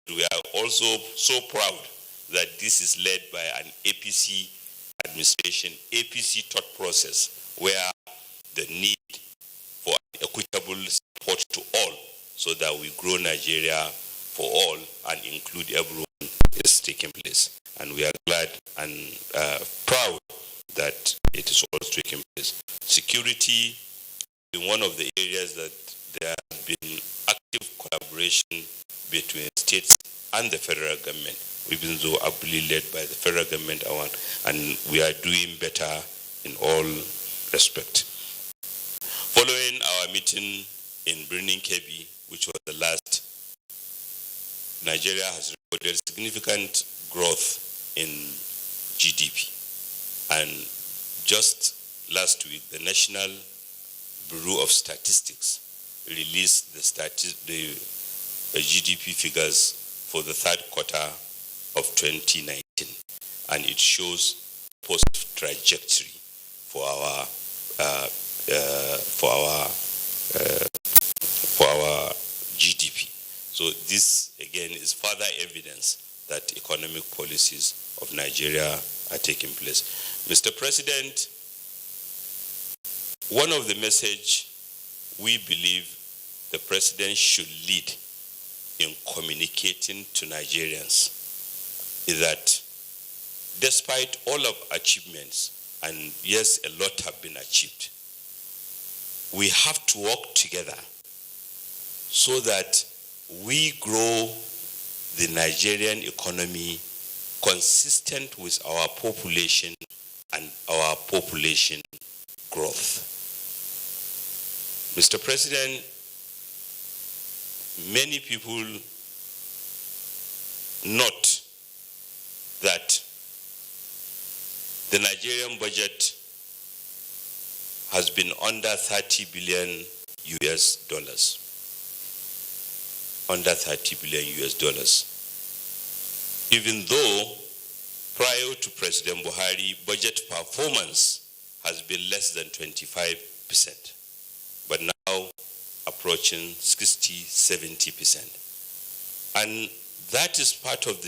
we are also so proud that this is led by an APC administration, APC thought process, where the need for equitable support to all so that we grow Nigeria for all and include everyone is taking place. And we are glad and proud that it is also taking place. Security is one of the areas that there has been active collaboration between states and the federal government, even though ably led by the federal government, and we are doing better in all respect. Following our meeting in Birnin Kebbi, which was the last, Nigeria has recorded significant growth in GDP. And just last week, the National Bureau of Statistics released the GDP figures for the third quarter of 2019, and it shows positive trajectory for our GDP. So this again is further evidence that economic policies of Nigeria are taking place. Mr. President, one of the messages we believe the president should lead in communicating to Nigerians is that despite all of achievements, and yes, a lot have been achieved, we have to work together so that we grow the Nigerian economy consistent with our population and our population growth. Mr. President, many people note that the Nigerian budget has been under 30 billion US dollars. Under 30 billion US dollars. Even though prior to President Buhari, budget performance has been less than 25%, but now approaching 60, 70%. And that is part of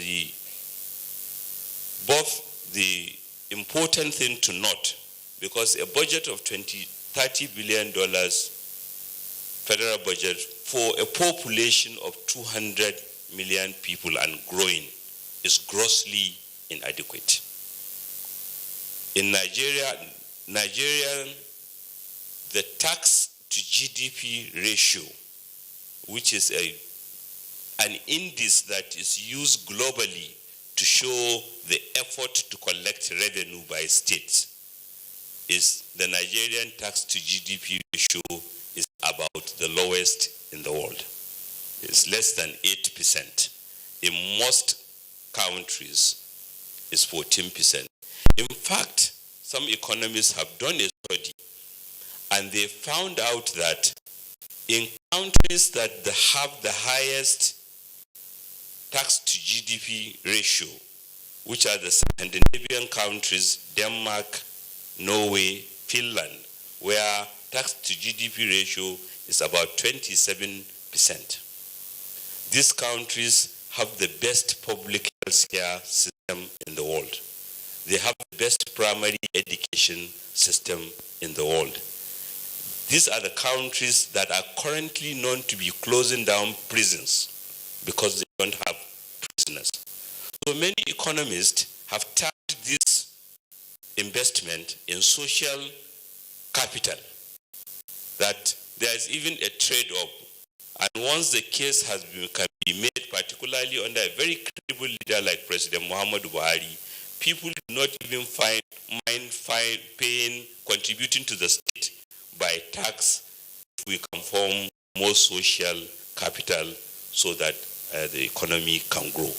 both the important thing to note, because a budget of $30 billion federal budget for a population of 200 million people and growing is grossly inadequate. In Nigeria, the tax to GDP ratio, which is an index that is used globally to show the effort to collect revenue by states, is the Nigerian tax to GDP ratio is about the lowest in the world. It's less than 8%. In most countries, it's 14%. In fact, some economists have done a study, and they found out that in countries that have the highest tax to GDP ratio, which are the Scandinavian countries, Denmark, Norway, Finland, where tax to GDP ratio is about 27%. These countries have the best public health care system in the world. They have the best primary education system in the world. These are the countries that are currently known to be closing down prisons because they don't have prisoners. So many economists have tagged this investment in social capital, that there is even a trade-off. And once the case can be made, particularly under a very credible leader like President Muhammadu Buhari, people do not even mind contributing to the state by tax if we can form more social capital so that the economy can grow.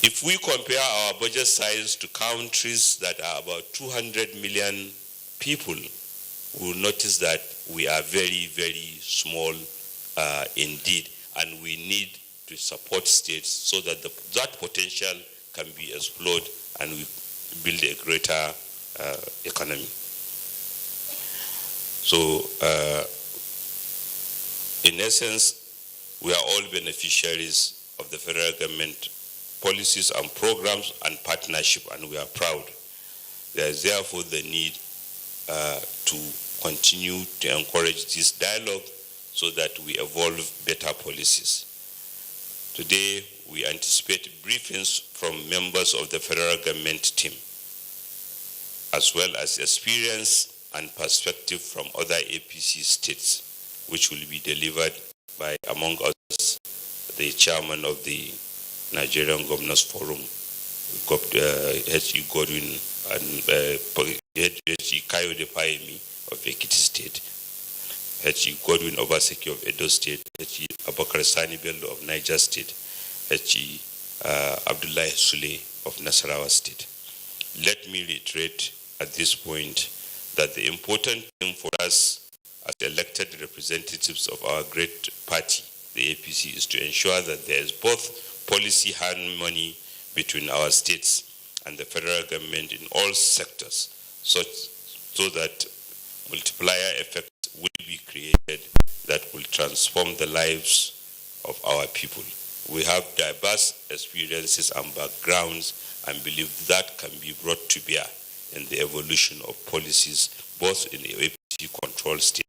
If we compare our budget size to countries that are about 200 million people, we will notice that we are very, very small indeed, and we need to support states so that that potential can be explored and we build a greater economy. So, in essence, we are all beneficiaries of the federal government policies and programs and partnership, and we are proud. There is therefore the need to continue to encourage this dialogue so that we evolve better policies. Today, we anticipate briefings from members of the federal government team, as well as experience and perspective from other APC states, which will be delivered by, among others, the chairman of the Nigerian Governors Forum, H.E. Godwin, and H.E. Kayode Fayemi of Ekiti State, H.E. Godwin Obaseki of Edo State, H.E. Abakar Sani Bello of Niger State, H.E. Abdullahi Sule of Nasarawa State. Let me reiterate at this point that the important thing for us as elected representatives of our great party, the APC, is to ensure that there is both policy harmony between our states and the federal government in all sectors, so that multiplier effects will be created that will transform the lives of our people. We have diverse experiences and backgrounds and believe that can be brought to bear in the evolution of policies, both in the APC-controlled state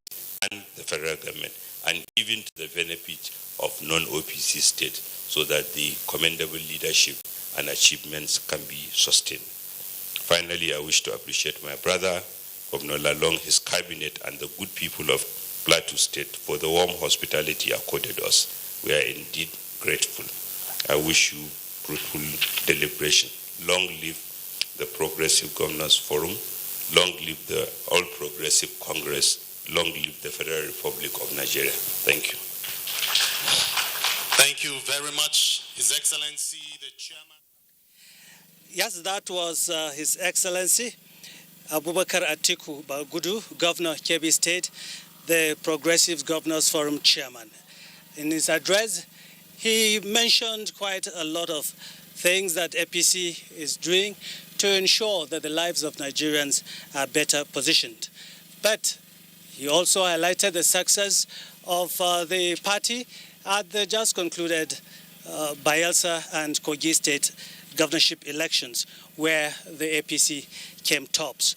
and the federal government, and even to the benefit of non-OPC states, so that the commendable leadership and achievements can be sustained. Finally, I wish to appreciate my brother, Governor Lalong, his cabinet, and the good people of Plateau State for the warm hospitality accorded us. We are indeed grateful. I wish you fruitful deliberation. Long live the Progressive Governors Forum. Long live the All Progressive Congress. Long live the Federal Republic of Nigeria. Thank you. Thank you very much, His Excellency, the Chairman. Yes, that was His Excellency Abubakar Atiku Bagudu, Governor Kebbi State, the Progressive Governors Forum Chairman. In his address, he mentioned quite a lot of things that APC is doing to ensure that the lives of Nigerians are better positioned. But he also highlighted the success of the party at the just concluded Bayelsa and Kogi State governorship elections, where the APC came tops.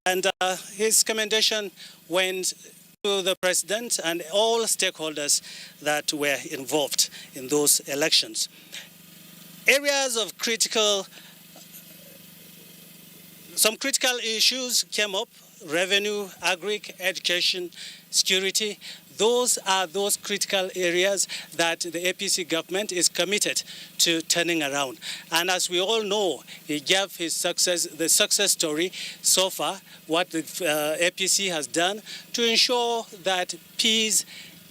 And his commendation went to the president and all stakeholders that were involved in those elections. Areas of some critical issues came up: revenue, agric, education, security. Those are those critical areas that the APC government is committed to turning around. And as we all know, he gave his the success story so far, what the APC has done to ensure that peace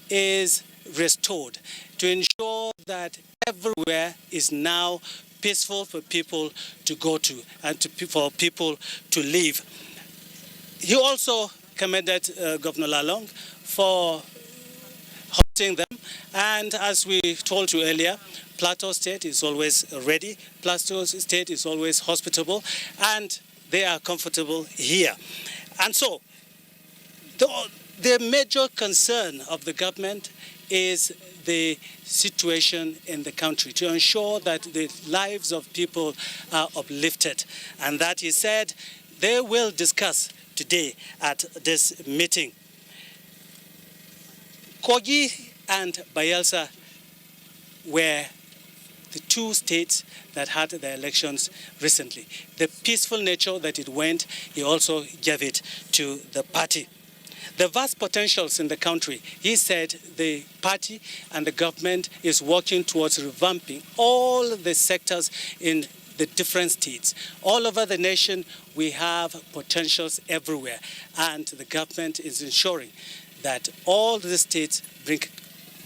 is restored, to ensure that everywhere is now peaceful for people to go to and for people to live. He also commended Governor Lalong for hosting them, and as we told you earlier, Plateau State is always ready, Plateau State is always hospitable, and they are comfortable here. And so, the major concern of the government is the situation in the country, to ensure that the lives of people are uplifted, and that he said they will discuss today at this meeting. Kogi and Bayelsa were the two states that had their elections recently. The peaceful nature that it went, he also gave it to the party. The vast potentials in the country, he said the party and the government is working towards revamping all the sectors in the different states. All over the nation, we have potentials everywhere, and the government is ensuring that all the states bring.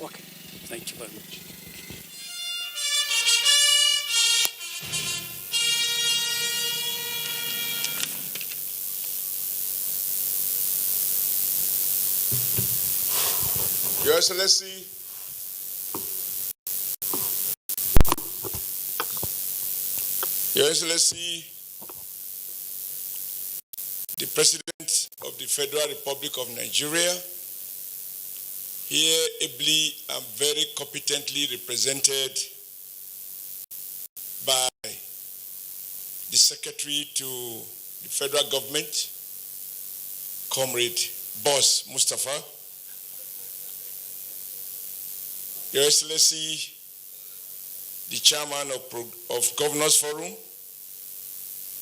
Okay, thank you very much. Your Excellency, the President of the Federal Republic of Nigeria, here ably and very competently represented by the Secretary to the Federal Government, Comrade Boss Mustafa, Your Excellency, the Chairman of Governors Forum,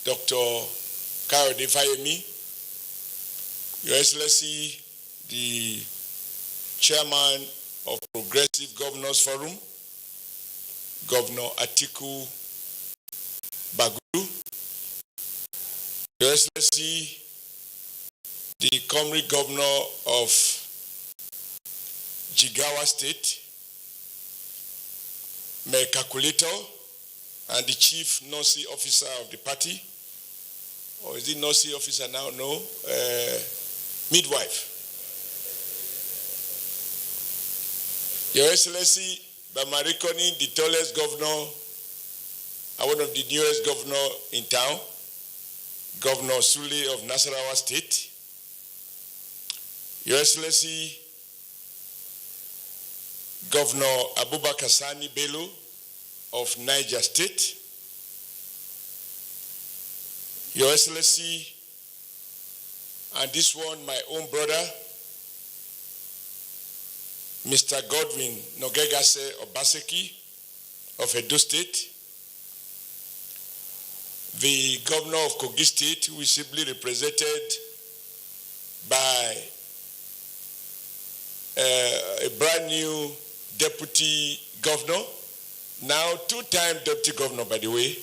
Dr. Kayode Fayemi, Your Excellency, the Chairman of Progressive Governors Forum, Governor Atiku Baguru, Your Excellency, the Comrade Governor of Jigawa State, Mayor Calculator, and the Chief Nursing Officer of the party, or is it Nursing Officer now? No, midwife. Your Excellency, by my reckoning, the tallest governor and one of the newest governor in town, Governor Sule of Nasarawa State. Your Excellency, Governor Abubakar Sani Bello of Niger State. Your Excellency, and this one, my own brother, Mr. Godwin Nogegase Obaseki of Edo State, the Governor of Kogi State, who is simply represented by a brand new Deputy Governor, now two-time Deputy Governor, by the way,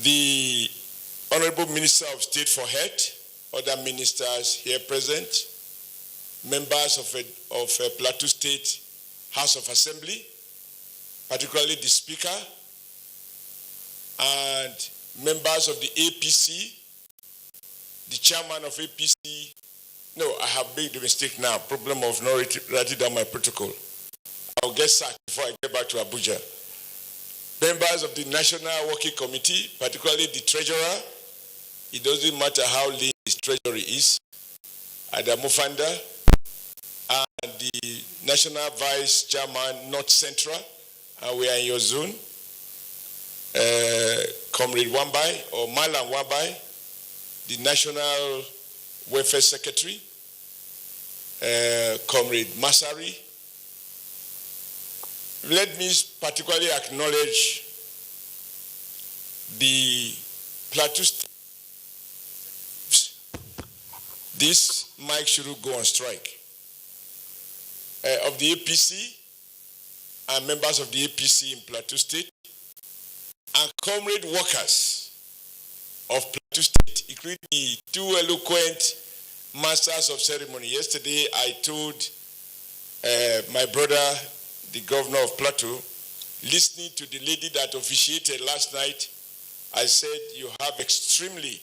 the Honorable Minister of State for Health, other ministers here present, members of Plateau State House of Assembly, particularly the Speaker, and members of the APC, the Chairman of APC. No, I have made the mistake now, problem of not writing down my protocol. I'll get sacked before I get back to Abuja. Members of the National Working Committee, particularly the Treasurer. It doesn't matter how lean his treasury is. Adamu Fanda, and the National Vice Chairman, North Central, and we are in your zone. Comrade Wambai, or Malam Wambai, the National Welfare Secretary, Comrade Masari. Let me particularly acknowledge the Plateau State. This mic shouldn't go on strike. Of the APC and members of the APC in Plateau State, and comrade workers of Plateau State, including the two eloquent masters of ceremony. Yesterday, I told my brother, the governor of Plateau, listening to the lady that officiated last night, I said, you have extremely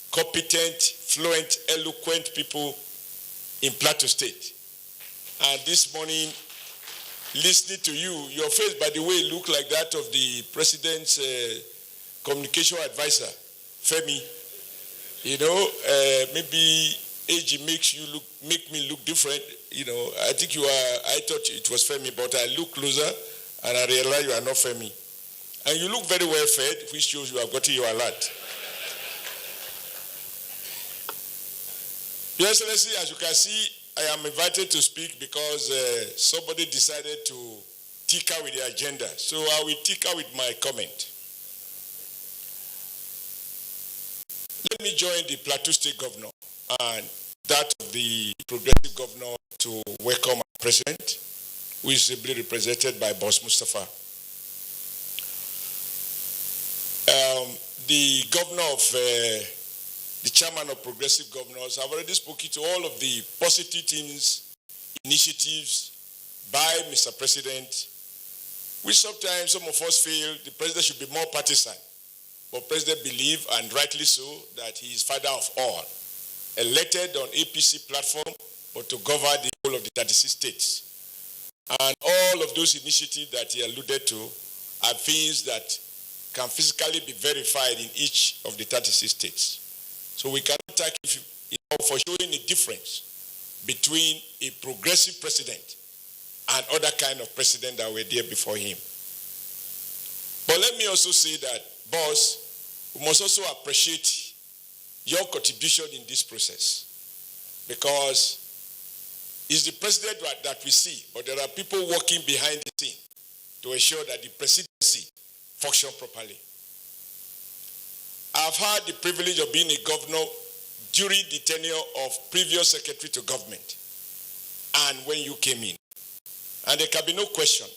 competent, fluent, eloquent people in Plateau State. And this morning, listening to you, your face, by the way, looked like that of the president's communication advisor, Femi. You know, maybe age make me look different. You know, I think you are, I thought it was Femi, but I look closer and I realize you are not Femi. And you look very well fed, which shows you have gotten your alert. Your Excellency, as you can see, I am invited to speak because somebody decided to tinker with the agenda. So I will tinker with my comment. Let me join the Plateau State Governor and that of the Progressive Governor to welcome our President, who is ably represented by Boss Mustafa. The Governor of the Chairman of Progressive Governors, I've already spoken to all of the positive things, initiatives by Mr. President, which sometimes some of us feel the President should be more partisan. But President believes, and rightly so, that he is father of all, elected on APC platform, but to govern the whole of the 36 states. And all of those initiatives that he alluded to are things that can physically be verified in each of the 36 states. So we cannot take for showing a difference between a progressive president and other kind of presidents that were there before him. But let me also say that, boss, we must also appreciate your contribution in this process, because it's the president that we see, but there are people working behind the scene to ensure that the presidency functions properly. I've had the privilege of being a governor during the tenure of previous secretary to government and when you came in. And there can be no question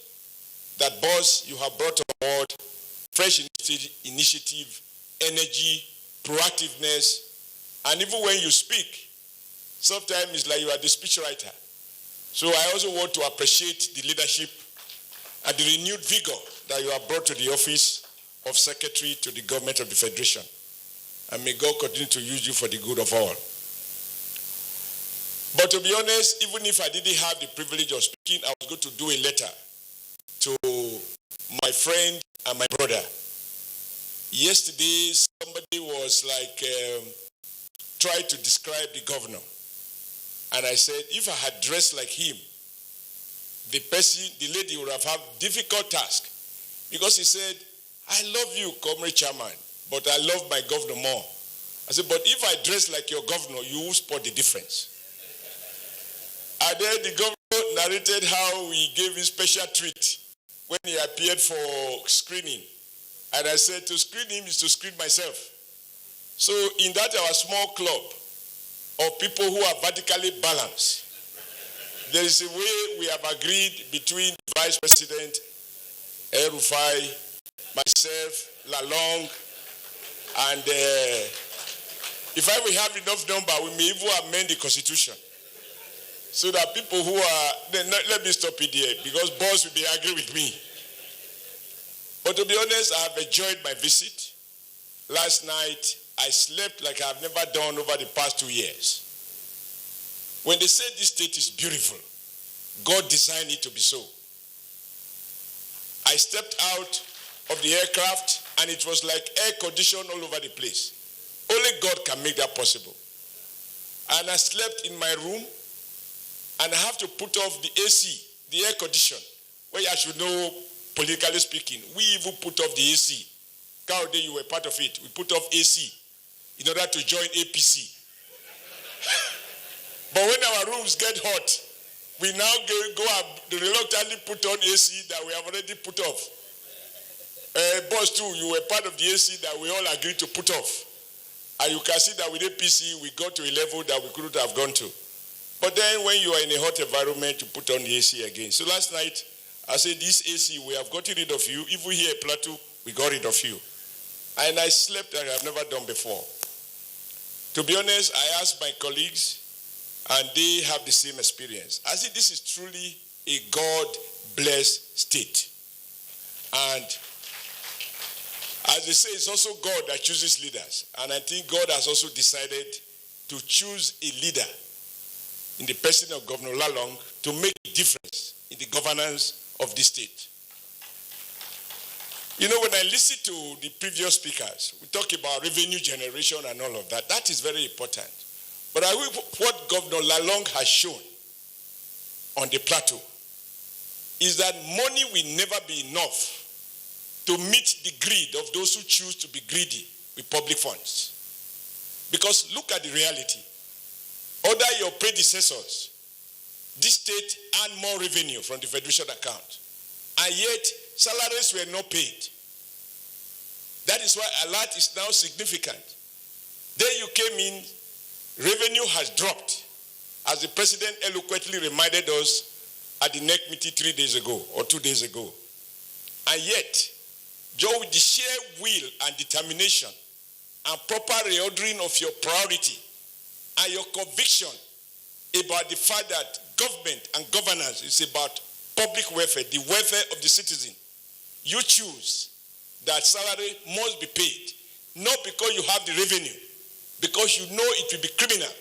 that, boss, you have brought on board fresh initiative, energy, proactiveness, and even when you speak, sometimes it's like you are the speechwriter. So I also want to appreciate the leadership and the renewed vigor that you have brought to the office of Secretary to the Government of the Federation. And may God continue to use you for the good of all. But to be honest, even if I didn't have the privilege of speaking, I was going to do a letter to my friend and my brother. Yesterday, somebody was like, trying to describe the governor. And I said, if I had dressed like him, the lady would have had difficult task. Because he said, I love you, Comrade Chairman, but I love my governor more. I said, but if I dress like your governor, you will spot the difference. And then the governor narrated how we gave him special treat when he appeared for screening. And I said, to screen him is to screen myself. So in that our small club of people who are vertically balanced, there is a way we have agreed between the Vice President, El-Rufai, myself, Lalong, and if I will have enough number, we may even amend the Constitution. So that people who are, let me stop it here, because boss will be angry with me. But to be honest, I have enjoyed my visit. Last night, I slept like I've never done over the past 2 years. When they say this state is beautiful, God designed it to be so. I stepped out of the aircraft and it was like air conditioned all over the place. Only God can make that possible. And I slept in my room and I have to put off the AC, the air condition, where I should know, politically speaking, we even put off the AC. Kaude, you were part of it. We put off AC in order to join APC. But when our rooms get hot, we now go and reluctantly put on AC that we have already put off. Boss too, you were part of the AC that we all agreed to put off. And you can see that with APC, we got to a level that we couldn't have gone to. But then when you are in a hot environment, you put on the AC again. So last night, I said, this AC, we have gotten rid of you. Even here at Plateau, we got rid of you. And I slept like I've never done before. To be honest, I asked my colleagues, and they have the same experience. I said, this is truly a God-blessed state. And as they say, it's also God that chooses leaders. And I think God has also decided to choose a leader in the person of Governor Lalong to make a difference in the governance of this state. You know, when I listen to the previous speakers, we talk about revenue generation and all of that. That is very important. But I think what Governor Lalong has shown on the plateau is that money will never be enough to meet the greed of those who choose to be greedy with public funds. Because look at the reality. Under your predecessors, this state earned more revenue from the federation account. And yet, salaries were not paid. That is why alert is now significant. Then you came in, revenue has dropped, as the president eloquently reminded us at the NEC meeting 3 days ago or 2 days ago. And yet, Joe, with the sheer will and determination and proper reordering of your priority and your conviction about the fact that government and governance is about public welfare, the welfare of the citizen, you choose that salary must be paid, not because you have the revenue, because you know it will be criminal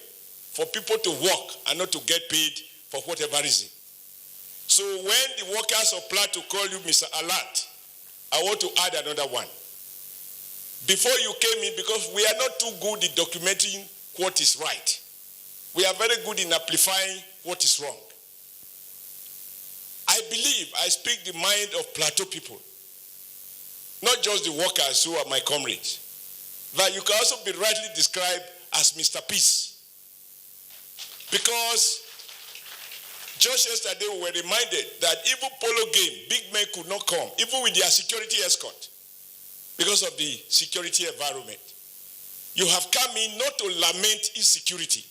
for people to work and not to get paid for whatever reason. So when the workers of Plateau call you Mr. Alert, I want to add another one. Before you came in, because we are not too good in documenting what is right. We are very good in amplifying what is wrong. I believe I speak the mind of Plateau people, not just the workers who are my comrades, that you can also be rightly described as Mr. Peace. Because just yesterday we were reminded that even polo game, big men could not come, even with their security escort, because of the security environment. You have come in not to lament insecurity,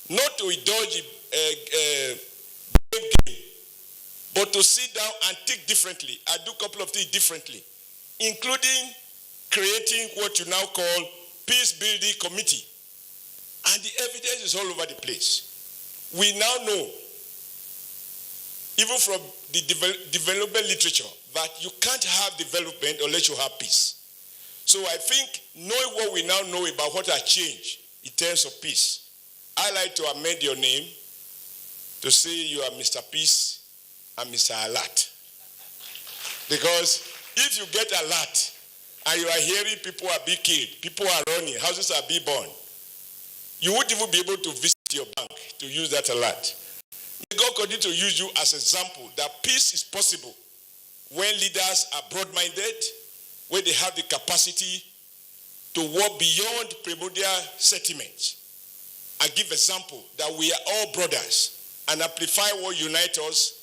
not to indulge game, but to sit down and think differently and do a couple of things differently, including creating what you now call peace building committee. And the evidence is all over the place. We now know, even from the development literature, that you can't have development unless you have peace. So I think, knowing what we now know about what has changed in terms of peace, I like to amend your name to say you are Mr. Peace and Mr. Alert. Because if you get alert and you are hearing people are being killed, people are running, houses are being burned, you won't even be able to visit your bank to use that alert. May God continue to use you as an example that peace is possible when leaders are broad-minded, when they have the capacity to work beyond primordial sentiments and give example that we are all brothers and amplify what unites us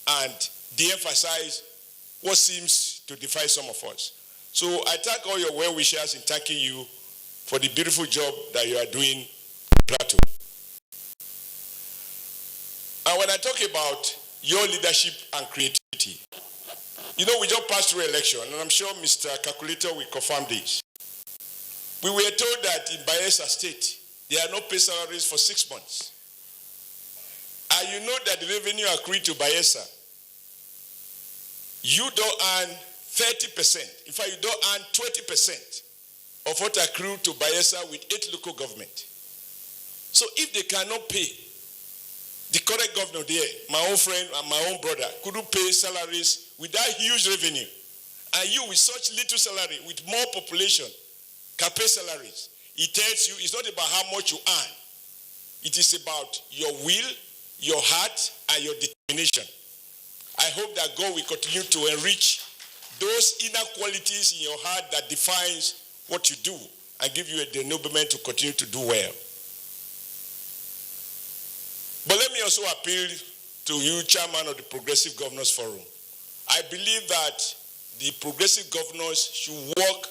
and de-emphasize what seems to divide some of us. So I thank all your well-wishers in thanking you for the beautiful job that you are doing in Plateau. And when I talk about your leadership and creativity, you know, we just passed through election, and I'm sure Mr. Calculator will confirm this. We were told that in Bayelsa State, there are no pay salaries for 6 months. And you know that the revenue accrued to Bayelsa, you don't earn 30%. In fact, you don't earn 20% of what accrued to Bayelsa with 8 local government. So if they cannot pay, the current governor there, my own friend and my own brother, couldn't pay salaries with that huge revenue. And you with such little salary, with more population, can pay salaries. It tells you it's not about how much you earn. It is about your will, your heart, and your determination. I hope that God will continue to enrich those inner qualities in your heart that defines what you do and give you a denouement to continue to do well. But let me also appeal to you, Chairman of the Progressive Governors Forum. I believe that the progressive governors should work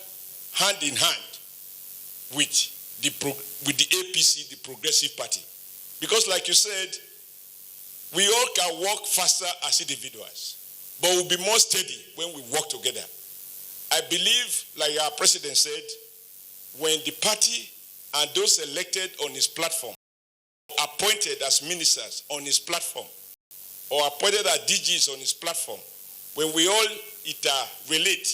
hand in hand with the APC, the Progressive Party. Because like you said, we all can work faster as individuals, but we'll be more steady when we work together. I believe, like our president said, when the party and those elected on his platform, appointed as ministers on his platform, or appointed as DGs on his platform, when we all relate,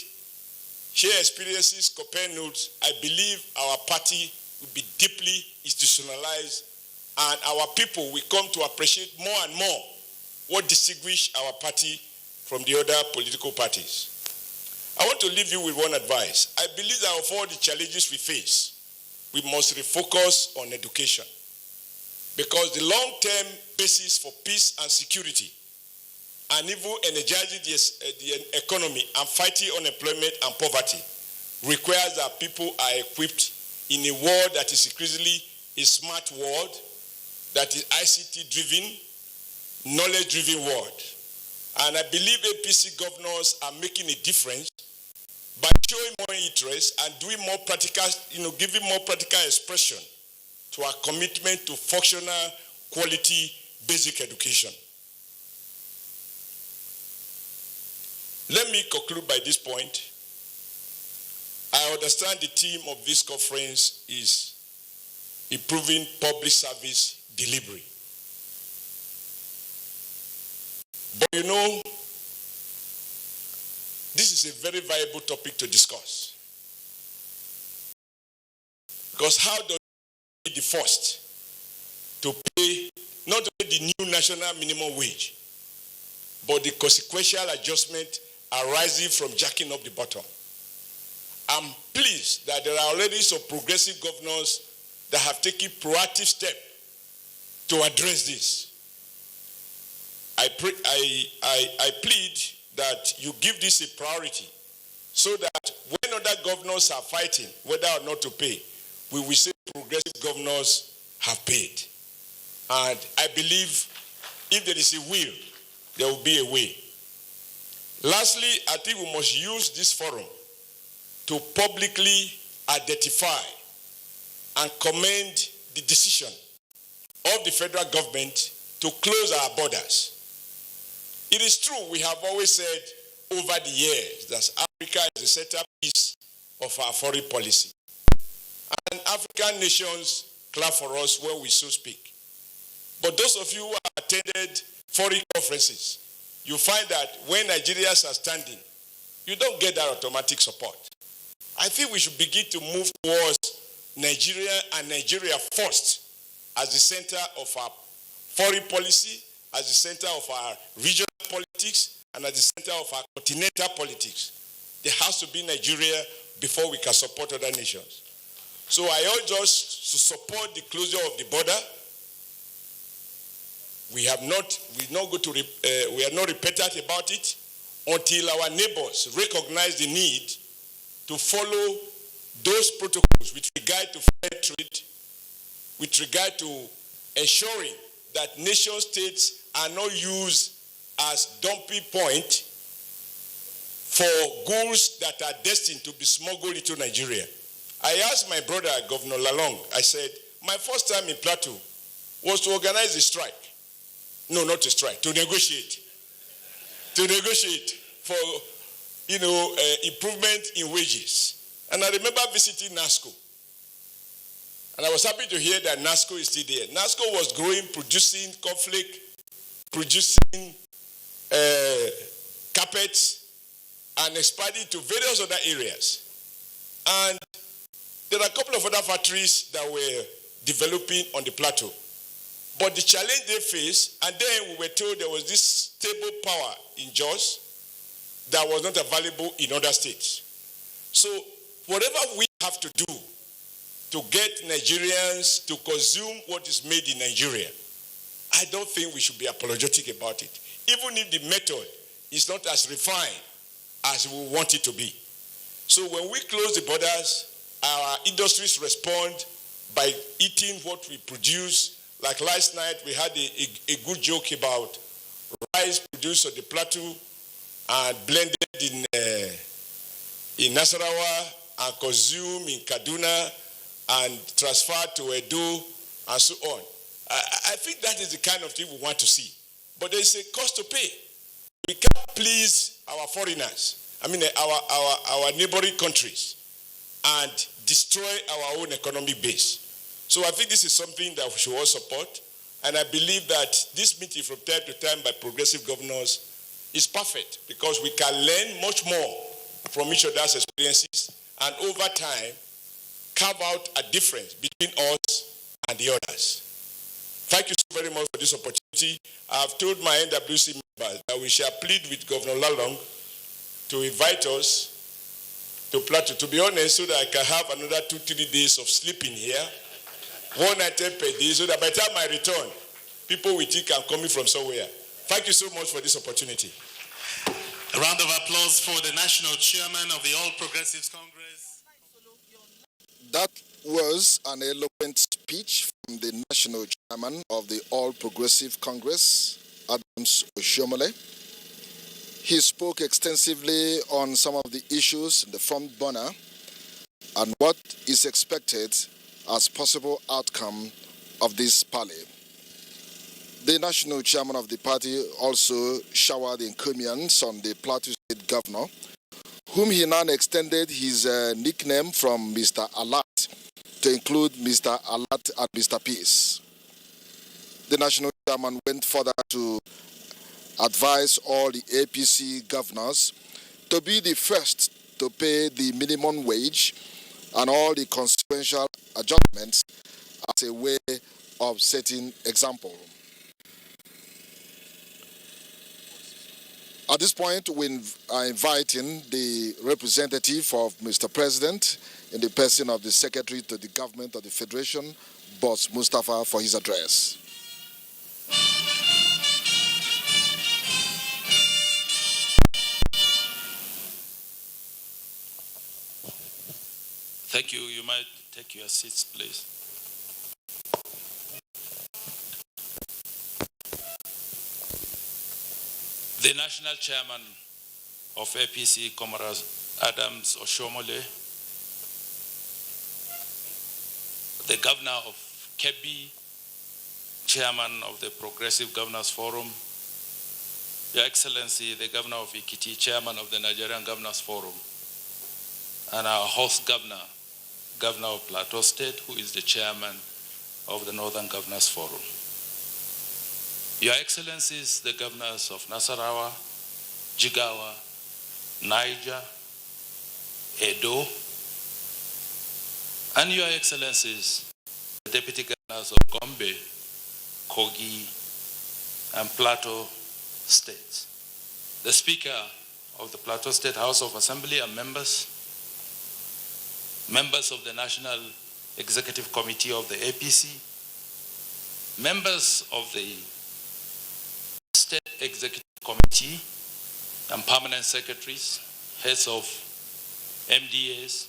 share experiences, compare notes, I believe our party will be deeply institutionalized and our people will come to appreciate more and more what distinguishes our party from the other political parties. I want to leave you with one advice. I believe that of all the challenges we face, we must refocus on education. Because the long-term basis for peace and security and even energizing the economy and fighting unemployment and poverty requires that people are equipped in a world that is increasingly a smart world, that is ICT-driven, knowledge-driven world. And I believe APC governors are making a difference by showing more interest and doing more practical, giving more practical expression to our commitment to functional, quality, basic education. Let me conclude by this point. I understand the theme of this conference is improving public service delivery. But you know, this is a very viable topic to discuss. Because how does it be the first to pay not only the new national minimum wage, but the consequential adjustment arising from jacking up the bottom? I'm pleased that there are already some progressive governors that have taken proactive steps to address this. I plead that you give this a priority so that when other governors are fighting whether or not to pay, we will say progressive governors have paid. And I believe if there is a will, there will be a way. Lastly, I think we must use this forum to publicly identify and commend the decision of the federal government to close our borders. It is true, we have always said over the years that Africa is the centerpiece of our foreign policy. And African nations clap for us when we so speak. But those of you who have attended foreign conferences, you find that when Nigerians are standing, you don't get that automatic support. I think we should begin to move towards Nigeria and Nigeria first as the center of our foreign policy, as the center of our regional politics, and as the center of our continental politics. There has to be Nigeria before we can support other nations. So I urge us to support the closure of the border. We are not repentant about it until our neighbors recognize the need to follow those protocols with regard to fair trade, with regard to ensuring that nation states are not used as dumping point for goods that are destined to be smuggled into Nigeria. I asked my brother, Governor Lalong, I said, my first time in Plateau was to organize a strike. No, not a strike, to negotiate. To negotiate for, improvement in wages. And I remember visiting NASCO. And I was happy to hear that NASCO is still there. NASCO was growing, producing conflict, producing carpets, and expanding to various other areas. And there are a couple of other factories that were developing on the plateau. But the challenge they faced, and then we were told there was this stable power in Jos that was not available in other states. So whatever we have to do to get Nigerians to consume what is made in Nigeria, I don't think we should be apologetic about it, even if the method is not as refined as we want it to be. So when we close the borders, our industries respond by eating what we produce. Like last night, we had a good joke about rice produced on the plateau and blended in Nasarawa and consumed in Kaduna and transferred to Edo and so on. I think that is the kind of thing we want to see. But there is a cost to pay. We can't please our foreigners, our neighboring countries, and destroy our own economic base. So I think this is something that we should all support. And I believe that this meeting from time to time by progressive governors is perfect because we can learn much more from each other's experiences and over time carve out a difference between us and the others. Thank you so very much for this opportunity. I have told my NWC members that we shall plead with Governor Lalong to invite us to Plateau. To be honest, so that I can have another 2-3 days of sleeping here, one item per day, so that by the time I return, people will think I'm coming from somewhere. Thank you so much for this opportunity. A round of applause for the National Chairman of the All Progressives Congress. That was an eloquent speech from the National Chairman of the All Progressive Congress, Adams Oshiomhole. He spoke extensively on some of the issues in the front burner and what is expected as possible outcome of this parley. The national chairman of the party also showered encomiums on the Plateau State Governor, whom he now extended his nickname from Mr. Alert to include Mr. Alert and Mr. Peace. The national chairman went further to advise all the APC governors to be the first to pay the minimum wage and all the consequential adjustments as a way of setting example. At this point, we are inviting the representative of Mr. President in the person of the Secretary to the Government of the Federation, Boss Mustafa, for his address. Thank you. You might take your seats, please. The National Chairman of APC, Comrade Adams Oshomole, the Governor of Kogi, Chairman of the Progressive Governors Forum, Your Excellency, the Governor of Ikiti, Chairman of the Nigerian Governors Forum, and our host Governor, Governor of Plateau State, who is the Chairman of the Northern Governors Forum. Your Excellencies, the Governors of Nasarawa, Jigawa, Niger, Edo, and Your Excellencies, the Deputy Governors of Gombe, Kogi, and Plateau States, the Speaker of the Plateau State House of Assembly and members of the National Executive Committee of the APC, members of the State Executive Committee and permanent secretaries, heads of MDAs,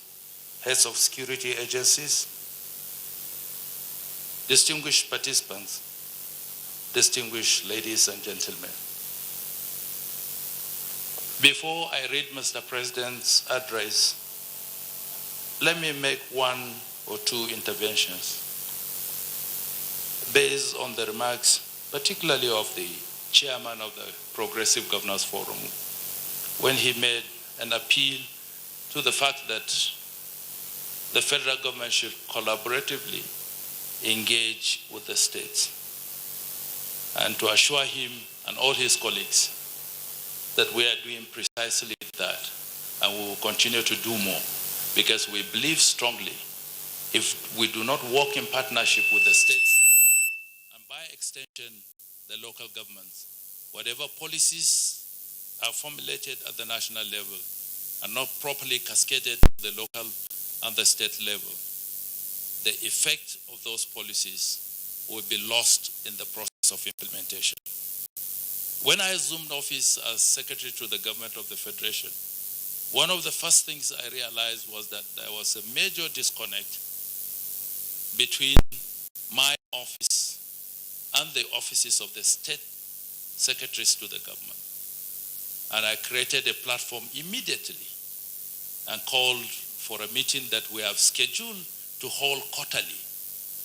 heads of security agencies, distinguished participants, distinguished ladies and gentlemen. Before I read Mr. President's address, let me make one or two interventions based on the remarks, particularly of the chairman of the Progressive Governors Forum, when he made an appeal to the fact that the federal government should collaboratively engage with the states, and to assure him and all his colleagues that we are doing precisely that, and we will continue to do more, because we believe strongly if we do not work in partnership with the states, and by extension, the local governments, whatever policies are formulated at the national level are not properly cascaded to the local and the state level, the effect of those policies will be lost in the process of implementation. When I assumed office as Secretary to the Government of the Federation, one of the first things I realized was that there was a major disconnect between my office and the offices of the state secretaries to the government. And I created a platform immediately and called for a meeting that we have scheduled to hold quarterly.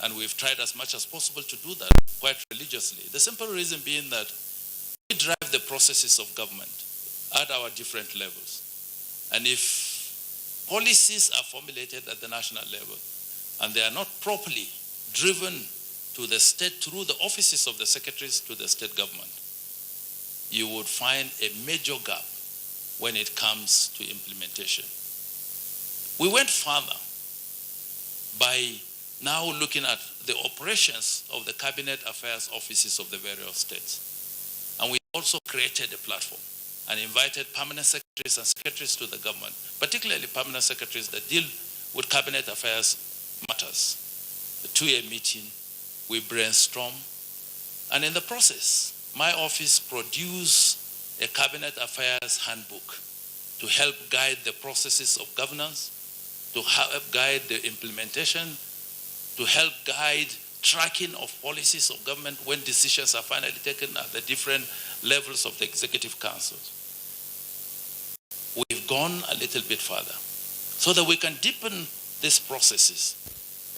And we've tried as much as possible to do that quite religiously. The simple reason being that we drive the processes of government at our different levels. And if policies are formulated at the national level and they are not properly driven to the state through the offices of the secretaries to the state government, you would find a major gap when it comes to implementation. We went further by now looking at the operations of the cabinet affairs offices of the various states. And we also created a platform and invited permanent secretaries and secretaries to the government, particularly permanent secretaries that deal with cabinet affairs matters, to a meeting. We brainstorm, and in the process, my office produced a cabinet affairs handbook to help guide the processes of governance, to help guide the implementation, to help guide tracking of policies of government when decisions are finally taken at the different levels of the executive councils. We've gone a little bit further so that we can deepen these processes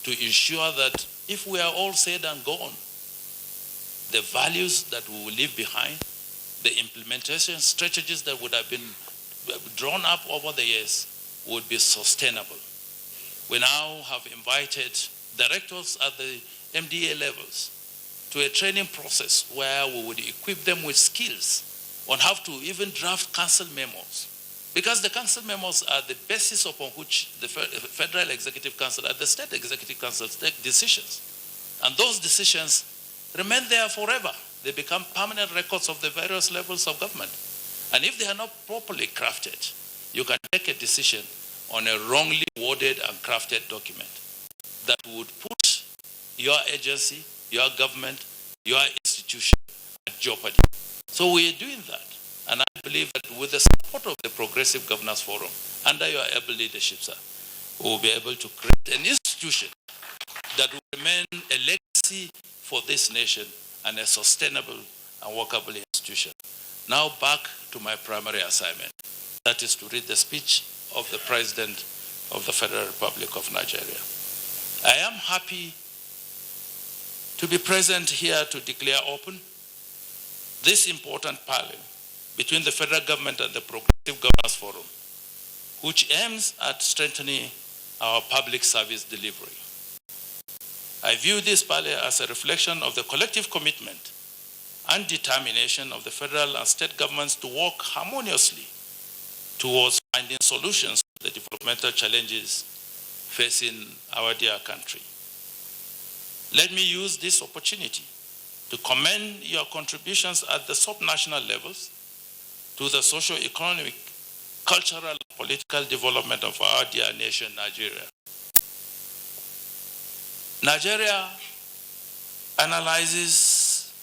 to ensure that if we are all said and gone, the values that we will leave behind, the implementation strategies that would have been drawn up over the years would be sustainable. We now have invited directors at the MDA levels to a training process where we would equip them with skills on how to even draft council memos. Because the council memos are the basis upon which the Federal Executive Council and the State Executive Council take decisions. And those decisions remain there forever. They become permanent records of the various levels of government. And if they are not properly crafted, you can take a decision on a wrongly worded and crafted document that would put your agency, your government, your institution at jeopardy. So we are doing that. And I believe that with the support of the Progressive Governors Forum, under your able leadership, sir, we will be able to create an institution that will remain a legacy for this nation and a sustainable and workable institution. Now back to my primary assignment. That is to read the speech of the President of the Federal Republic of Nigeria. I am happy to be present here to declare open this important parley between the federal government and the Progressive Governors Forum, which aims at strengthening our public service delivery. I view this parley as a reflection of the collective commitment and determination of the federal and state governments to work harmoniously towards finding solutions to the developmental challenges facing our dear country. Let me use this opportunity to commend your contributions at the subnational levels to the socio-economic, cultural, and political development of our dear nation, Nigeria. Nigeria analysis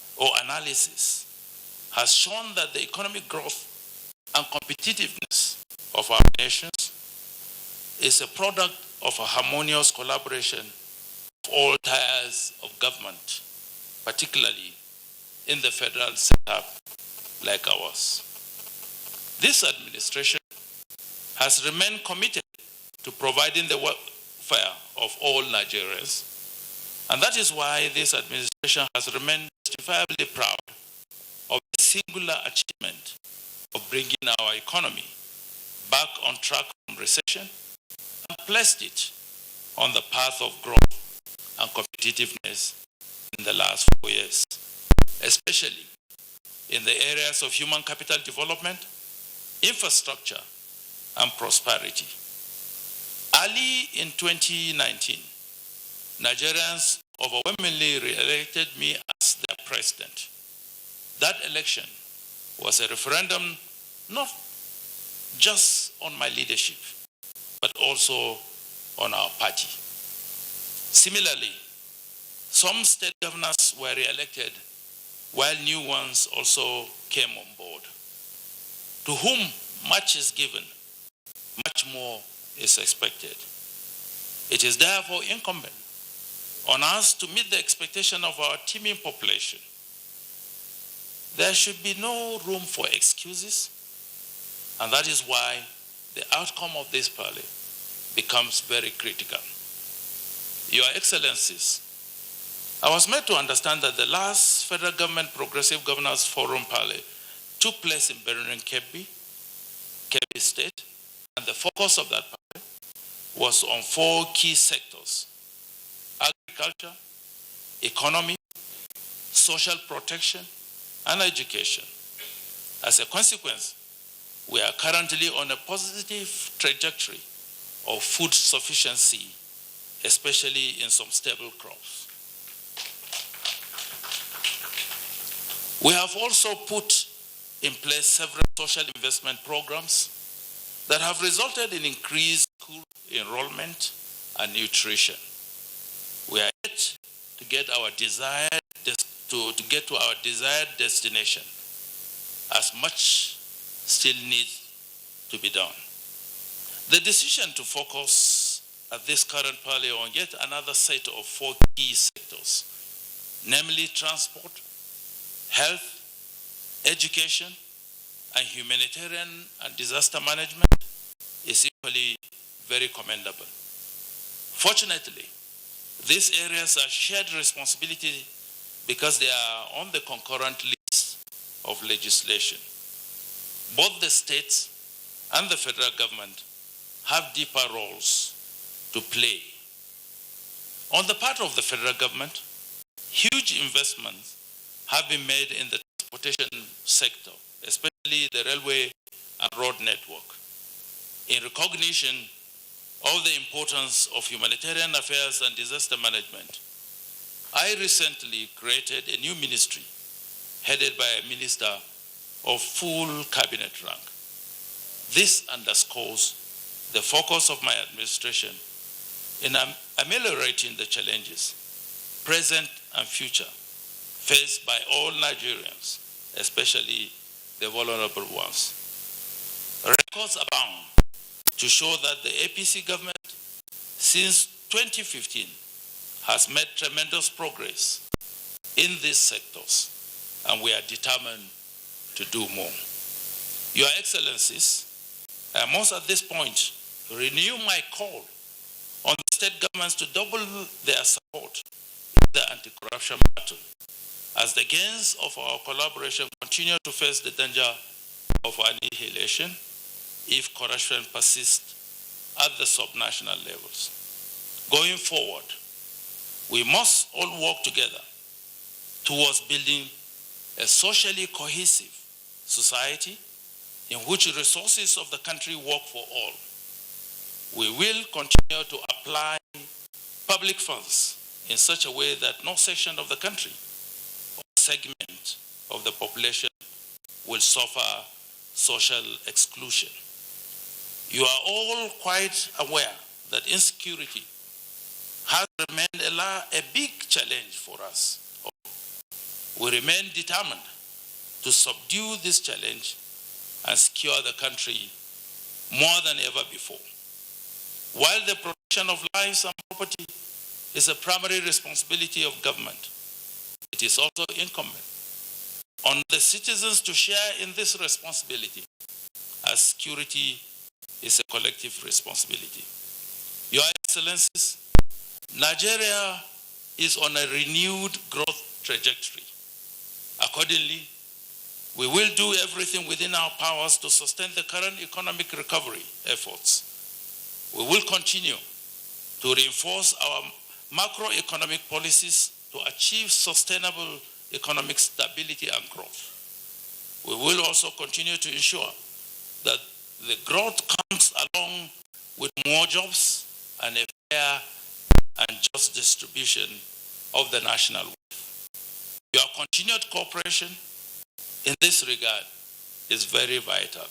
has shown that the economic growth and competitiveness of our nations is a product of a harmonious collaboration of all tiers of government, particularly in the federal setup like ours. This administration has remained committed to providing the welfare of all Nigerians, and that is why this administration has remained justifiably proud of the singular achievement of bringing our economy back on track from recession and placed it on the path of growth and competitiveness in the last 4 years, especially in the areas of human capital development, infrastructure, and prosperity. Early in 2019, Nigerians overwhelmingly re-elected me as their president. That election was a referendum not just on my leadership, but also on our party. Similarly, some state governors were re-elected while new ones also came on board. To whom much is given, much more is expected. It is therefore incumbent on us to meet the expectation of our teeming population. There should be no room for excuses, and that is why the outcome of this parley becomes very critical. Your Excellencies, I was made to understand that the last Federal Government Progressive Governors Forum parley took place in Benin, Kebbi State, and the focus of that parley was on 4 key sectors: agriculture, economy, social protection, and education. As a consequence, we are currently on a positive trajectory of food sufficiency, especially in some staple crops. We have also put in place several social investment programs that have resulted in increased school enrollment and nutrition. We are yet to get our desired destination, as much still needs to be done. The decision to focus at this current parley on yet another set of 4 key sectors, namely transport, health, education, and humanitarian and disaster management, is equally very commendable. Fortunately, these areas are shared responsibility because they are on the concurrent list of legislation. Both the states and the federal government have deeper roles to play. On the part of the federal government, huge investments have been made in the transportation sector, especially the railway and road network. In recognition of the importance of humanitarian affairs and disaster management, I recently created a new ministry headed by a minister of full cabinet rank. This underscores the focus of my administration in ameliorating the challenges, present and future, faced by all Nigerians, especially the vulnerable ones. Records abound to show that the APC government since 2015 has made tremendous progress in these sectors, and we are determined to do more. Your Excellencies, I must at this point renew my call on the state governments to double their support in the anti-corruption battle, as the gains of our collaboration continue to face the danger of annihilation if corruption persists at the subnational levels. Going forward, we must all work together towards building a socially cohesive society in which resources of the country work for all. We will continue to apply public funds in such a way that no section of the country or segment of the population will suffer social exclusion. You are all quite aware that insecurity has remained a big challenge for us. We remain determined to subdue this challenge and secure the country more than ever before. While the protection of lives and property is a primary responsibility of government, it is also incumbent on the citizens to share in this responsibility, as security is a collective responsibility. Your Excellencies, Nigeria is on a renewed growth trajectory. Accordingly, we will do everything within our powers to sustain the current economic recovery efforts. We will continue to reinforce our macroeconomic policies to achieve sustainable economic stability and growth. We will also continue to ensure that the growth comes along with more jobs and a fair and just distribution of the national wealth. Your continued cooperation in this regard is very vital.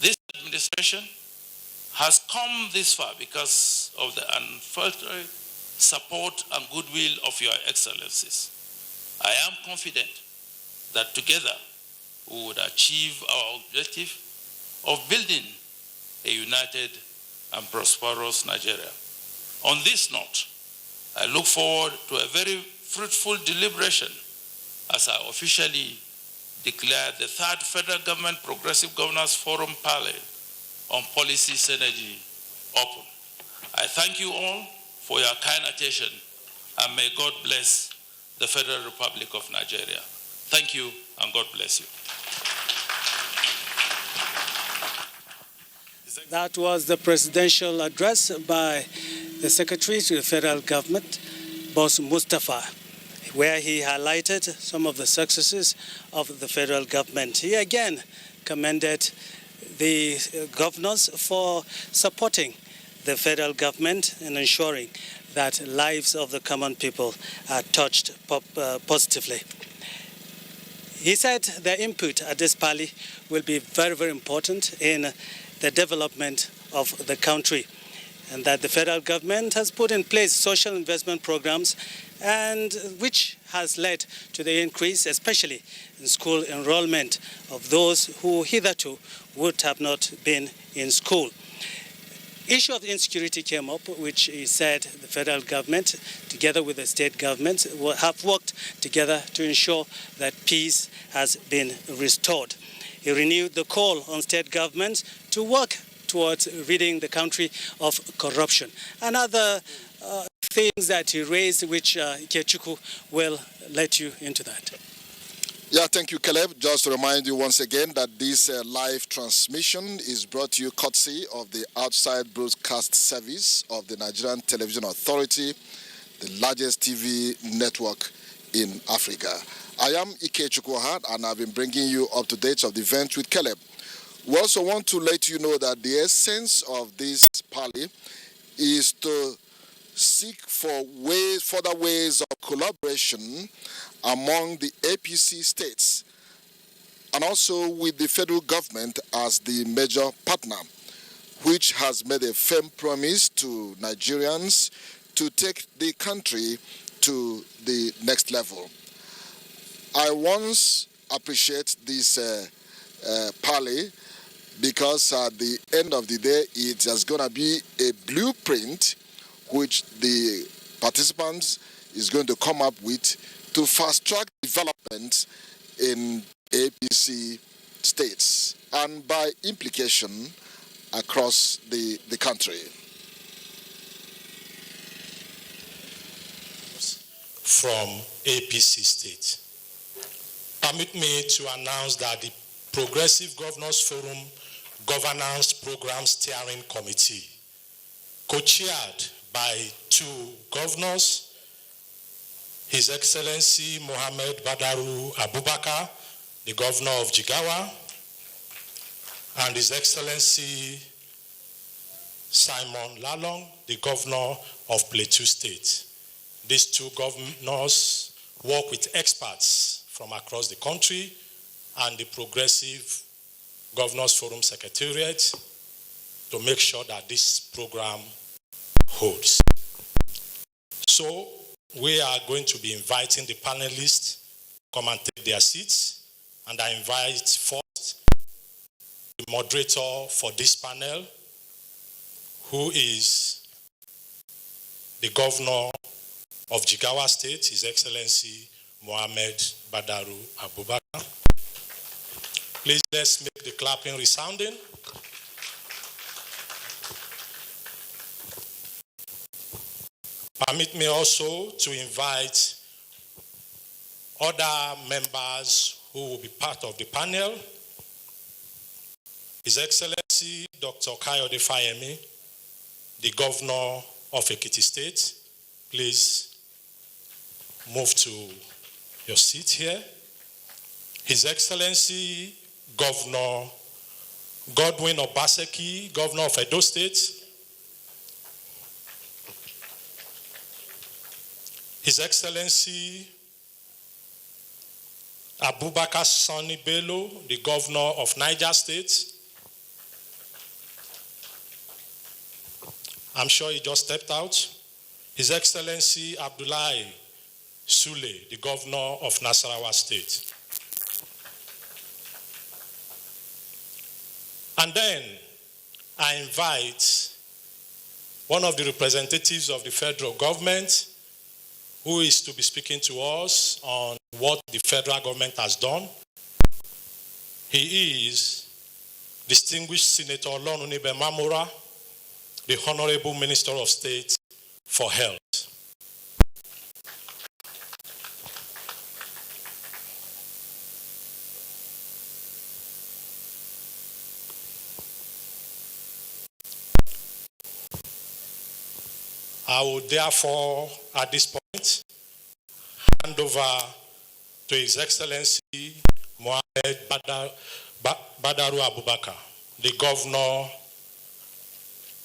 This administration has come this far because of the unfaltering support and goodwill of your Excellencies. I am confident that together we would achieve our objective of building a united and prosperous Nigeria. On this note, I look forward to a very fruitful deliberation as I officially declare the third Federal Government Progressive Governance Forum Parley on Policy Synergy open. I thank you all for your kind attention, and may God bless the Federal Republic of Nigeria. Thank you, and God bless you. That was the presidential address by the Secretary to the Federal Government, Boss Mustafa, where he highlighted some of the successes of the federal government. He again commended the governors for supporting the federal government and ensuring that lives of the common people are touched positively. He said their input at this parley will be very, very important in the development of the country, and that the federal government has put in place social investment programs, and which has led to the increase, especially in school enrollment of those who hitherto would have not been in school. Issue of insecurity came up, which he said the federal government, together with the state governments, have worked together to ensure that peace has been restored. He renewed the call on state governments to work towards ridding the country of corruption and other things that he raised, which Ikechukwu will let you into that. Yeah, thank you, Caleb. Just to remind you once again that this live transmission is brought to you courtesy of the Outside Broadcast Service of the Nigerian Television Authority, the largest TV network in Africa. I am Ikechukwu, and I've been bringing you up to date of the event with Caleb. We also want to let you know that the essence of this parley is to seek for further ways of collaboration among the APC states and also with the federal government as the major partner, which has made a firm promise to Nigerians to take the country to the next level. I once appreciate this parley because at the end of the day, it is going to be a blueprint which the participants is going to come up with to fast-track development in APC states and by implication across the country. From APC state. Permit me to announce that the Progressive Governors Forum Governance Program Steering Committee, co-chaired by two governors, His Excellency Mohammed Badaru Abubakar, the Governor of Jigawa, and His Excellency Simon Lalong, the Governor of Plateau State. These two governors work with experts from across the country and the Progressive Governors Forum Secretariat to make sure that this program holds. So we are going to be inviting the panelists to come and take their seats, and I invite first the moderator for this panel, who is the Governor of Jigawa State, His Excellency Mohammed Badaru Abubakar. Please let's make the clapping resounding. Permit me also to invite other members who will be part of the panel. His Excellency Dr. Kayode Fayemi, the Governor of Ekiti State. Please move to your seat here. His Excellency Governor Godwin Obaseki, Governor of Edo State. His Excellency Abubakar Sani Bello, the Governor of Niger State. I'm sure he just stepped out. His Excellency Abdullahi Sule, the Governor of Nasarawa State. And then I invite one of the representatives of the federal government who is to be speaking to us on what the federal government has done. He is distinguished Senator Olonunibe Mamora, the Honorable Minister of State for Health. I will therefore, at this point, hand over to His Excellency Mohammed Badaru Abubakar, the Governor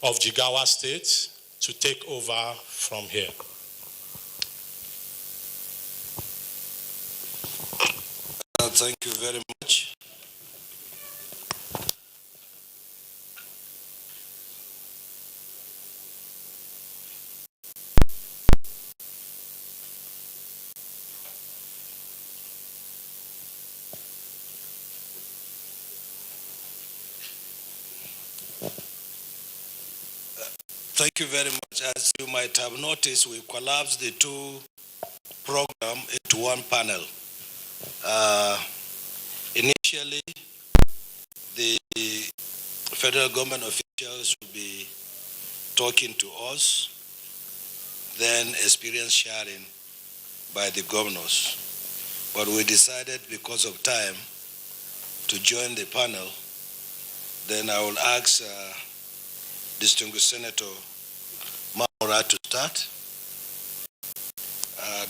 of Jigawa State, to take over from here. Thank you very much. Thank you very much. As you might have noticed, we collapsed the two programs into one panel. Initially, the federal government officials will be talking to us, then experience sharing by the governors. But we decided, because of time, to join the panel. Then I will ask distinguished Senator Mamora to start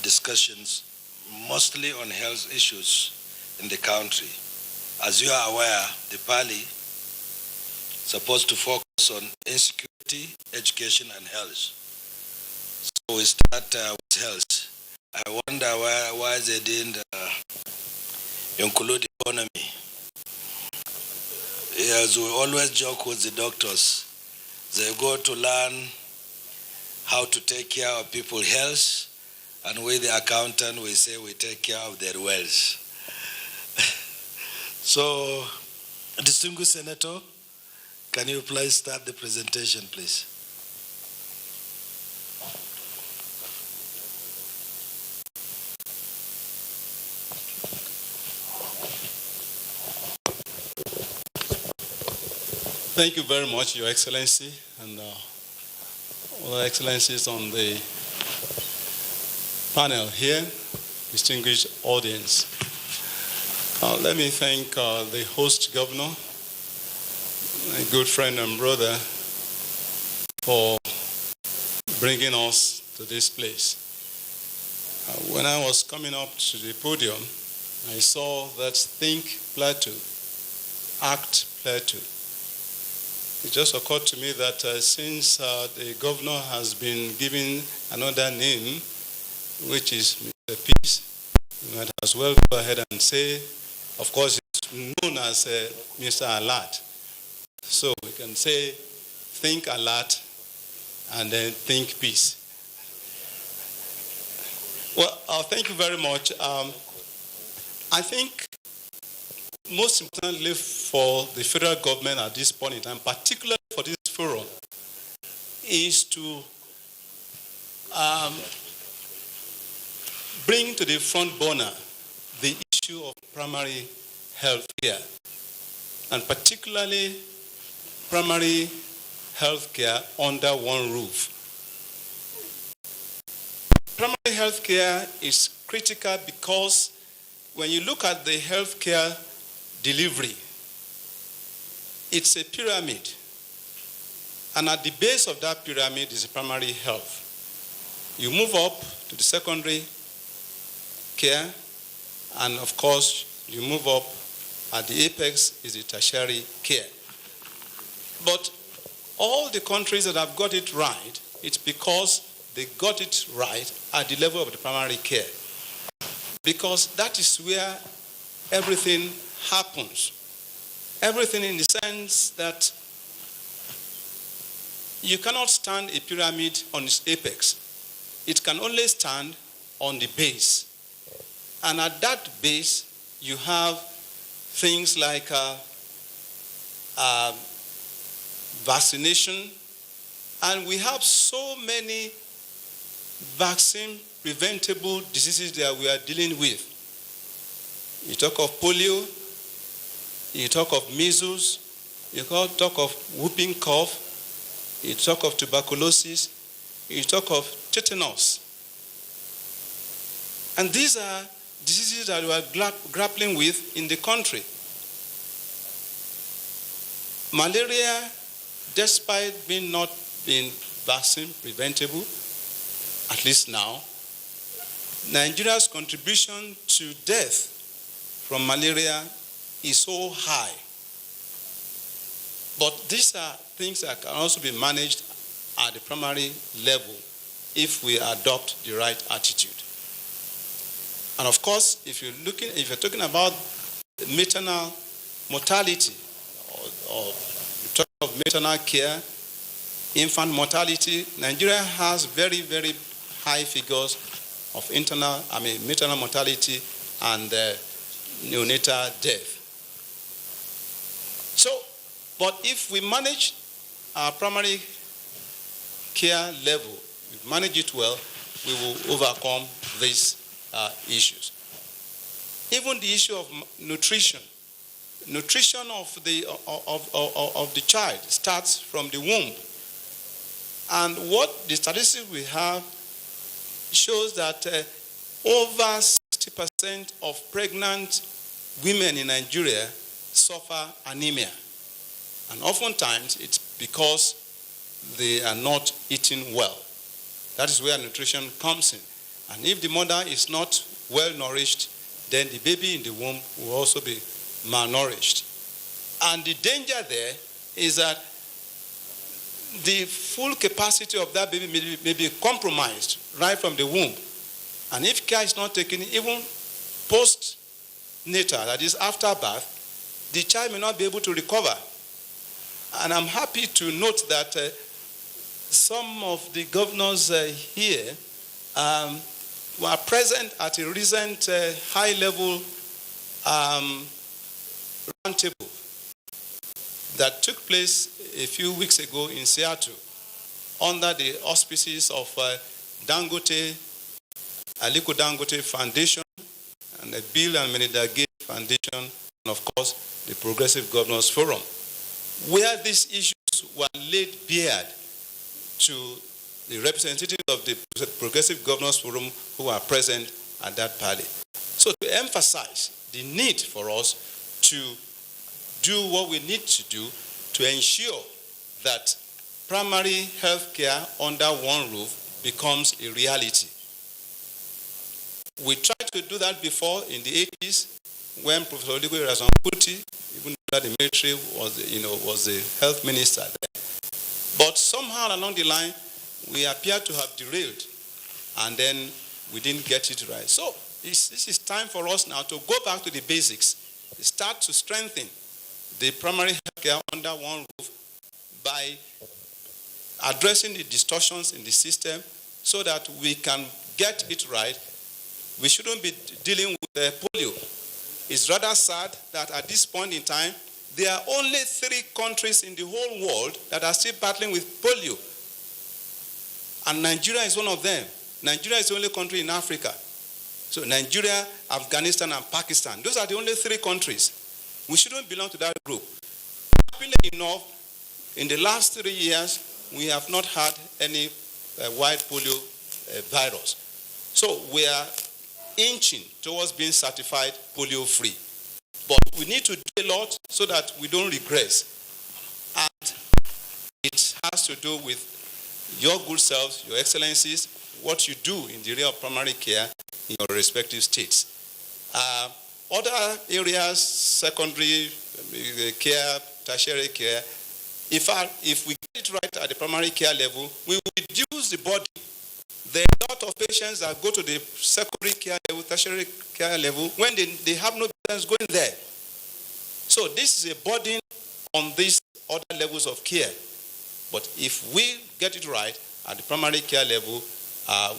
discussions mostly on health issues in the country. As you are aware, the PALI is supposed to focus on insecurity, education, and health. So we start with health. I wonder why they didn't include economy. As we always joke with the doctors, they go to learn how to take care of people's health, and we, the accountant, we say we take care of their wealth. So, distinguished Senator, can you please start the presentation, please? Thank you very much, Your Excellency, and all excellencies on the panel here, distinguished audience. Let me thank the host governor, my good friend and brother, for bringing us to this place. When I was coming up to the podium, I saw that Think Plateau, Act Plateau. It just occurred to me that since the governor has been given another name, which is Mr. Peace, you might as well go ahead and say, of course, it's known as Mr. Alert. So we can say, think alert and then think peace. Well, thank you very much. I think most importantly for the federal government at this point in time, particularly for this forum, is to bring to the front burner the issue of primary health care, and particularly primary health care under one roof. Primary health care is critical because when you look at the health care delivery, it's a pyramid. And at the base of that pyramid is primary health. You move up to the secondary care, and of course, you move up at the apex is the tertiary care. But all the countries that have got it right, it's because they got it right at the level of the primary care. Because that is where everything happens. Everything in the sense that you cannot stand a pyramid on its apex. It can only stand on the base. And at that base, you have things like vaccination. And we have so many vaccine-preventable diseases that we are dealing with. You talk of polio, you talk of measles, you talk of whooping cough, you talk of tuberculosis, you talk of tetanus. And these are diseases that we are grappling with in the country. Malaria, despite being not being vaccine preventable, at least now, Nigeria's contribution to death from malaria is so high. But these are things that can also be managed at the primary level if we adopt the right attitude. And of course, if you're talking about maternal mortality, or you talk of maternal care, infant mortality, Nigeria has very, very high figures of maternal mortality and neonatal death. So, but if we manage our primary care level, we manage it well, we will overcome these issues. Even the issue of nutrition. Nutrition of the child starts from the womb. And what the statistics we have shows that over 60% of pregnant women in Nigeria suffer anemia. And oftentimes it's because they are not eating well. That is where nutrition comes in. And if the mother is not well nourished, then the baby in the womb will also be malnourished. And the danger there is that the full capacity of that baby may be compromised right from the womb. And if care is not taken, even post-natal, that is after birth, the child may not be able to recover. And I'm happy to note that some of the governors here were present at a recent high-level roundtable that took place a few weeks ago in Seattle under the auspices of Aliko Dangote Foundation and the Bill and Melinda Gates Foundation, and of course the Progressive Governors Forum. where these issues were laid bare to the representatives of the Progressive Governors Forum who are present at that party. So to emphasize the need for us to do what we need to do to ensure that primary health care under one roof becomes a reality. We tried to do that before in the 80s when Professor Oligwe Razankuti, even though the military was the health minister there. But somehow along the line, we appear to have derailed, and then we didn't get it right. So this is time for us now to go back to the basics, start to strengthen the primary health care under one roof by addressing the distortions in the system so that we can get it right. We shouldn't be dealing with polio. It's rather sad that at this point in time, there are only 3 countries in the whole world that are still battling with polio. And Nigeria is one of them. Nigeria is the only country in Africa. So Nigeria, Afghanistan, and Pakistan, those are the only 3 countries. We shouldn't belong to that group. Happily enough, in the last 3 years, we have not had any wild polio virus. So we are inching towards being certified polio-free. But we need to do a lot so that we don't regress. And it has to do with your good selves, your excellencies, what you do in the area of primary care in your respective states. Other areas, secondary care, tertiary care, if we get it right at the primary care level, we will reduce the burden. There are a lot of patients that go to the secondary care level, tertiary care level, when they have no business going there. So this is a burden on these other levels of care. But if we get it right at the primary care level,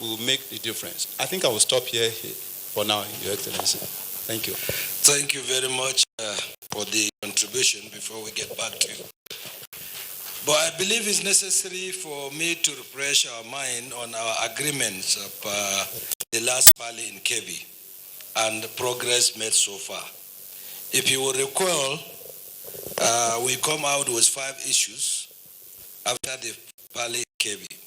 we will make the difference. I think I will stop here for now, Your Excellency. Thank you. Thank you very much for the contribution before we get back to you. But I believe it's necessary for me to refresh our mind on our agreements of the last Pali in Kogi and the progress made so far. If you will recall, we come out with 5 issues after the Pali in Kogi.